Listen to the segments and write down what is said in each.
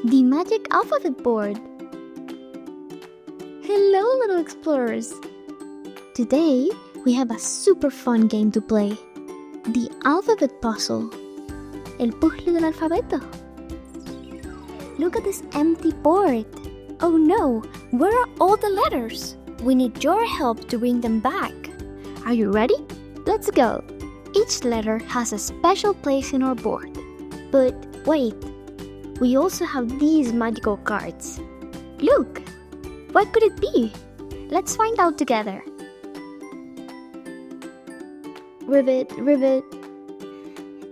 The magic alphabet board. Hello, little explorers. Today, we have a super fun game to play. The alphabet puzzle. El puzzle del alfabeto. Look at this empty board. Oh no, where are all the letters? We need your help to bring them back. Are you ready? Let's go. Each letter has a special place in our board. But wait, we also have these magical cards. Look, what could it be? Let's find out together. Ribbit, ribbit.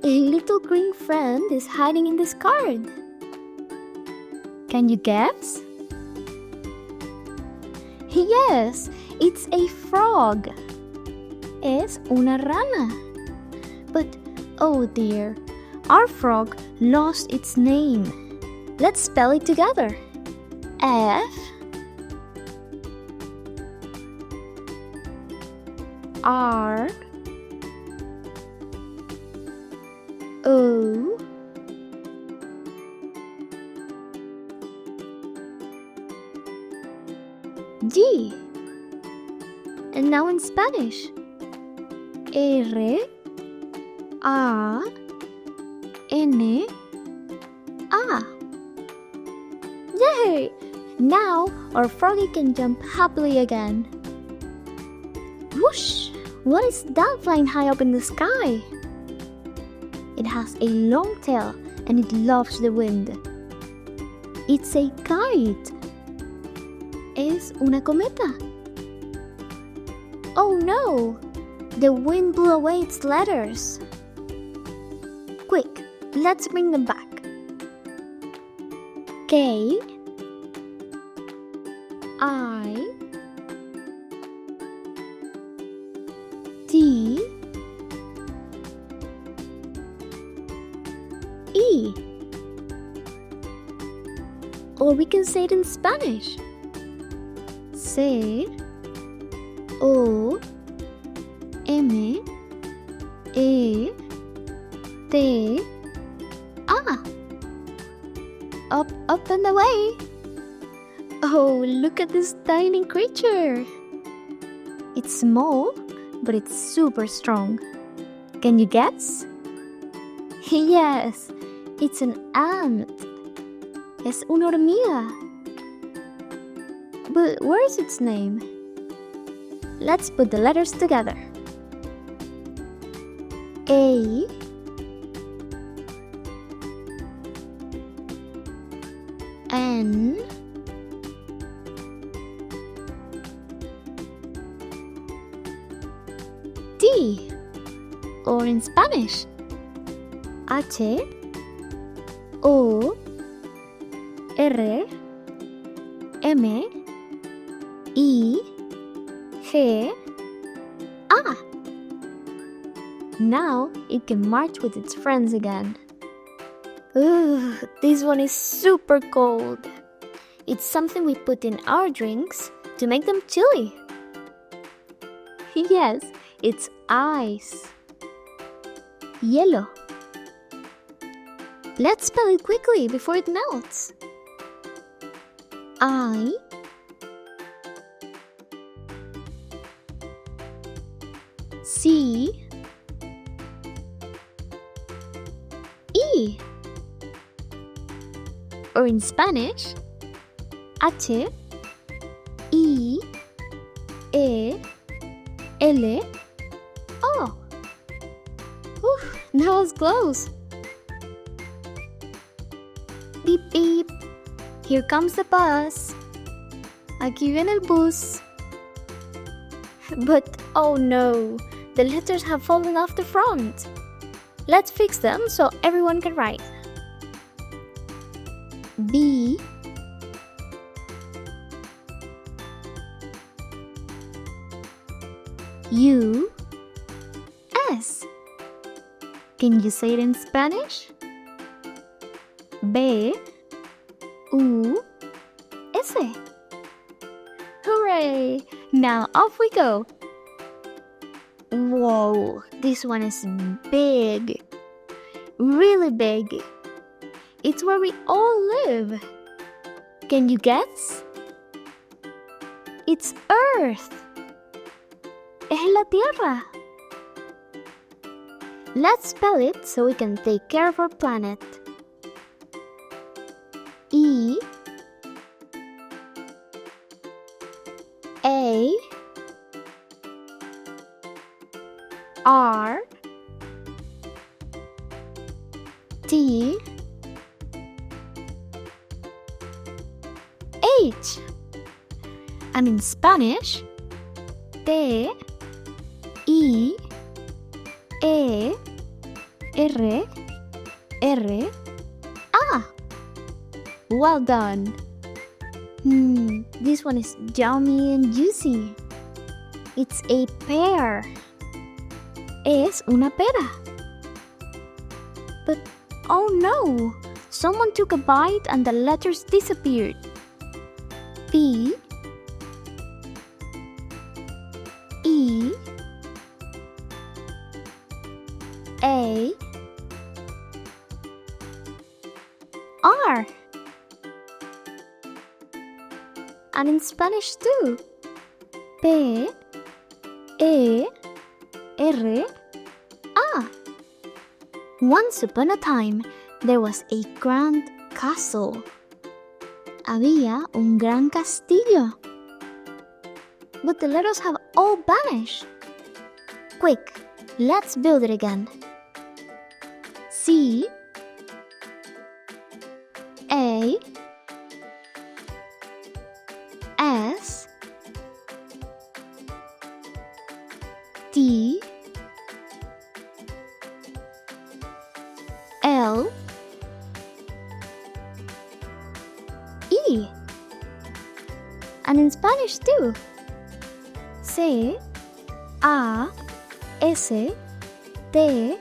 A little green friend is hiding in this card. Can you guess? Yes, it's a frog. Es una rana. But, oh dear, our frog lost its name. Let's spell it together. F R O G. And now in Spanish. R A N A. Yay! Now our froggy can jump happily again. Whoosh! What is that flying high up in the sky? It has a long tail and it loves the wind. It's a kite. Es una cometa. Oh no! The wind blew away its letters. Quick, let's bring them back. K I T E. Or we can say it in Spanish. C O M E T A. Up, up and away. Oh, look at this tiny creature. It's small, but it's super strong. Can you guess? Yes, it's an ant. Es una hormiga. But where's its name? Let's put the letters together. A N D. Or in Spanish, H O R M I G A. Now it can march with its friends again. Ooh, this one is super cold. It's something we put in our drinks to make them chilly. Yes, it's ice. Hielo. Let's spell it quickly before it melts. I C E. Or in Spanish, H I E L O. Oof, that was close. Beep beep. Here comes the bus. Aquí viene el bus. But oh no, the letters have fallen off the front. Let's fix them so everyone can write. B U S. Can you say it in Spanish? B U S. Hooray! Now off we go. Whoa, this one is big. Really big. It's where we all live. Can you guess? It's Earth. Es la Tierra. Let's spell it so we can take care of our planet. E A R T H. And in Spanish, T I E R R A. Well done. This one is yummy and juicy. It's a pear. Es una pera. But oh no! Someone took a bite and the letters disappeared. P E A R. And in Spanish too. P E R A. Once upon a time, there was a grand castle. Había un gran castillo. But the letters have all vanished. Quick, let's build it again. C A S T L E. And in Spanish too. C A S T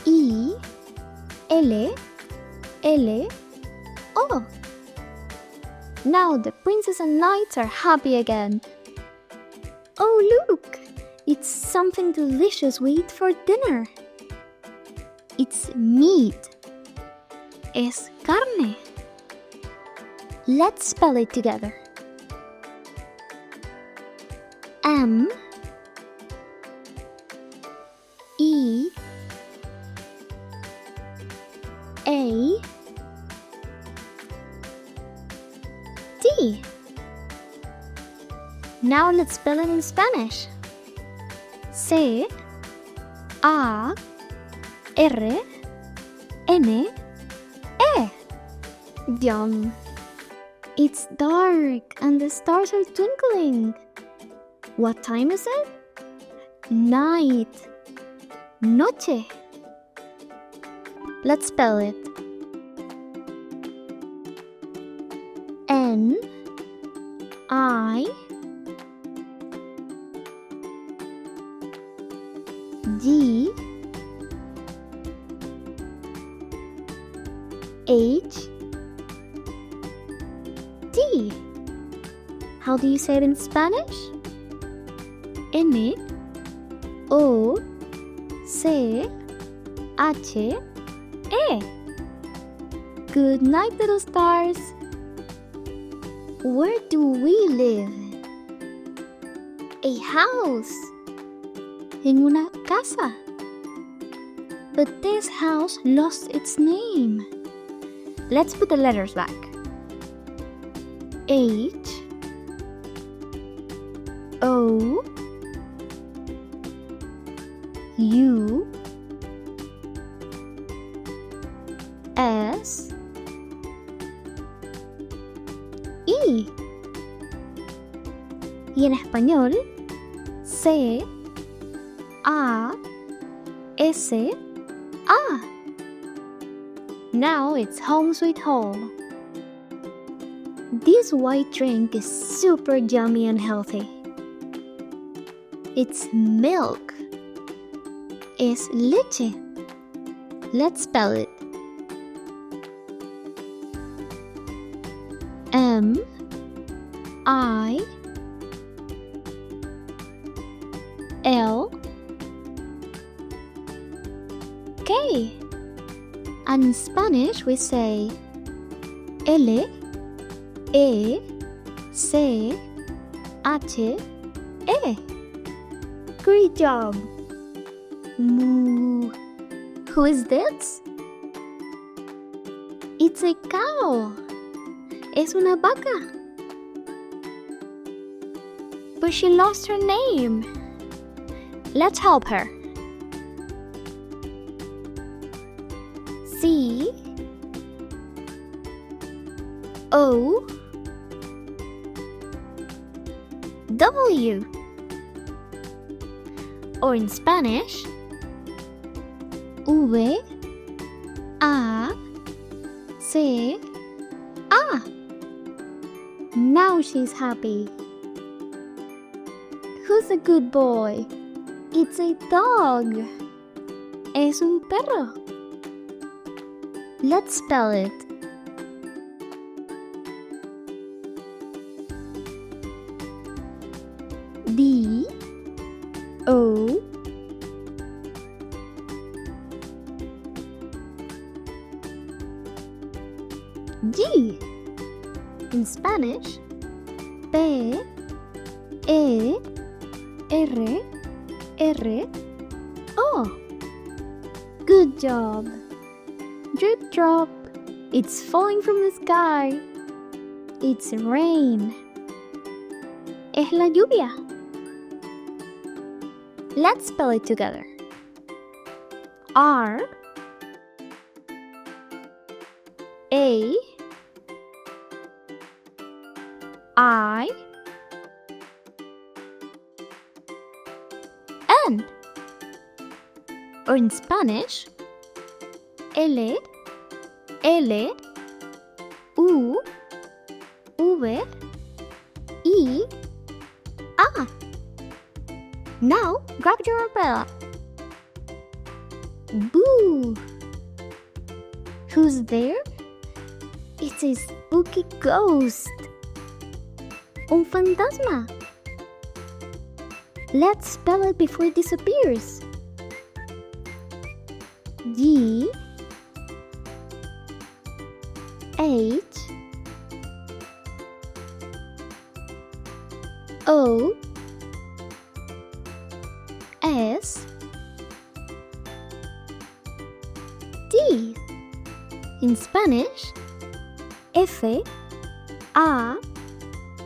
I L L O. Now the princess and knights are happy again. Oh look! It's something delicious we eat for dinner. It's meat. Es carne. Let's spell it together. M E A T. Now let's spell it in Spanish. C A R N E. Yum. It's dark and the stars are twinkling. What time is it? Night. Noche. Let's spell it. N I G H T. How do you say it in Spanish? N O C H E. Good night, little stars. Where do we live? A house. En una casa. But this house lost its name. Let's put the letters back. H O U S E. Y en español, C A S A. Now it's home sweet home. This white drink is super yummy and healthy. It's milk. Es leche. Let's spell it. M I L K. And in Spanish, we say L, E, C, H, E. Great job! Moo. Who is this? It's a cow. Es una vaca. But she lost her name. Let's help her. C O W, or in Spanish V A C A. Now she's happy. Who's a good boy? It's a dog. Es un perro. Let's spell it. D O G. In Spanish, P E R R O. Good job. Drip drop. It's falling from the sky. It's rain. Es la lluvia. Let's spell it together. R A I N. Or in Spanish, L L U V I A. Now grab your umbrella. Boo! Who's there? It's a spooky ghost. Un fantasma. Let's spell it before it disappears. G H O S D. In Spanish, F A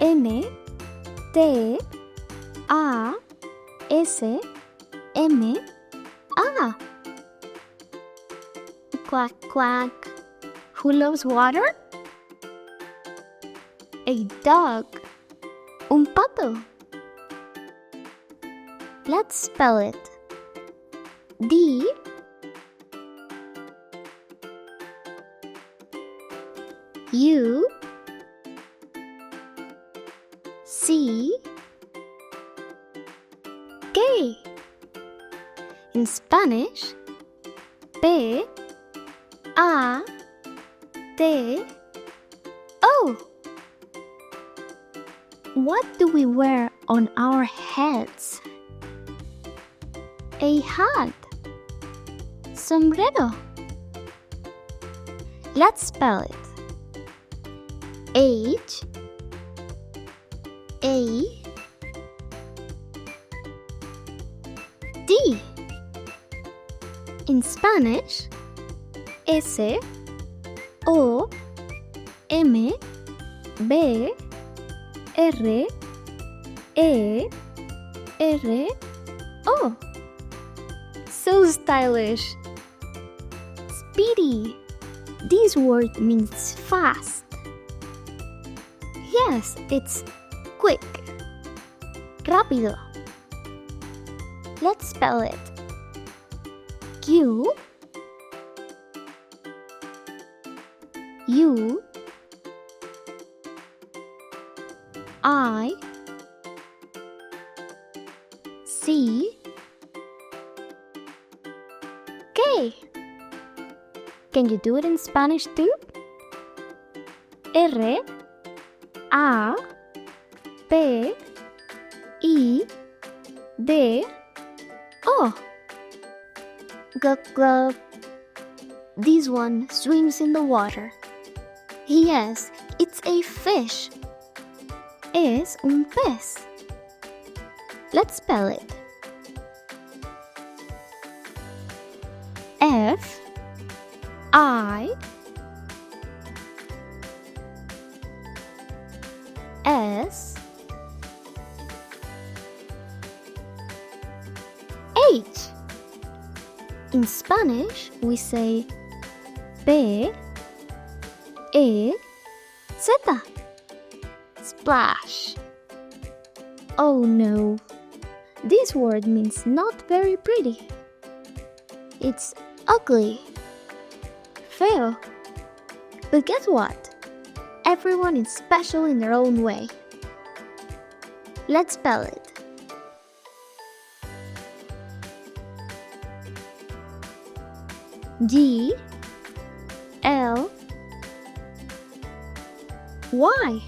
N T A S M A. Quack quack. Who loves water? A dog. Un pato. Let's spell it. D U C K. In Spanish, P A T O. What do we wear on our heads? A hat. Sombrero. Let's spell it. H A D. In Spanish, S O M B R E R O. So stylish. Speedy. This word means fast. Yes, it's quick. Rápido. Let's spell it. Q U I C K. Can you do it in Spanish too? R A P I D O. Glug glug. This one swims in the water. Yes, it's a fish. Es un pez. Let's spell it. F I S H. In Spanish, we say P E Z. Splash. Oh no, this word means not very pretty. It's ugly, feo. But guess what? Everyone is special in their own way. Let's spell it. D L Y.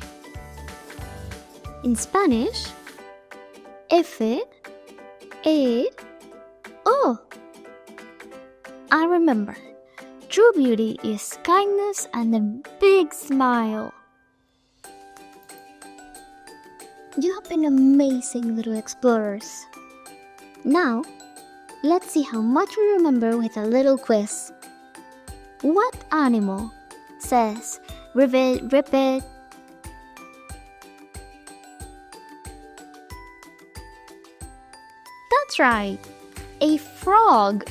In Spanish, F E O. I remember, true beauty is kindness and a big smile. You have been amazing, little explorers. Now, let's see how much we remember with a little quiz. What animal says ribbit, ribbit? That's right, a frog.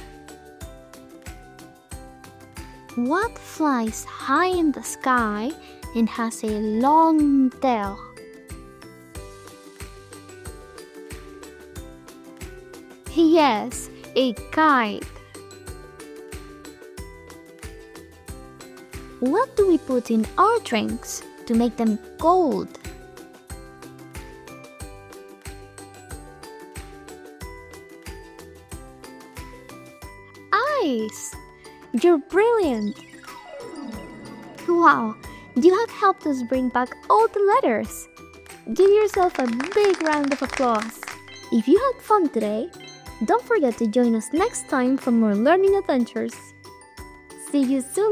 What flies high in the sky and has a long tail? Yes, a kite. What do we put in our drinks to make them cold? Ice. You're brilliant! Wow, you have helped us bring back all the letters. Give yourself a big round of applause. If you had fun today, don't forget to join us next time for more learning adventures. See you soon!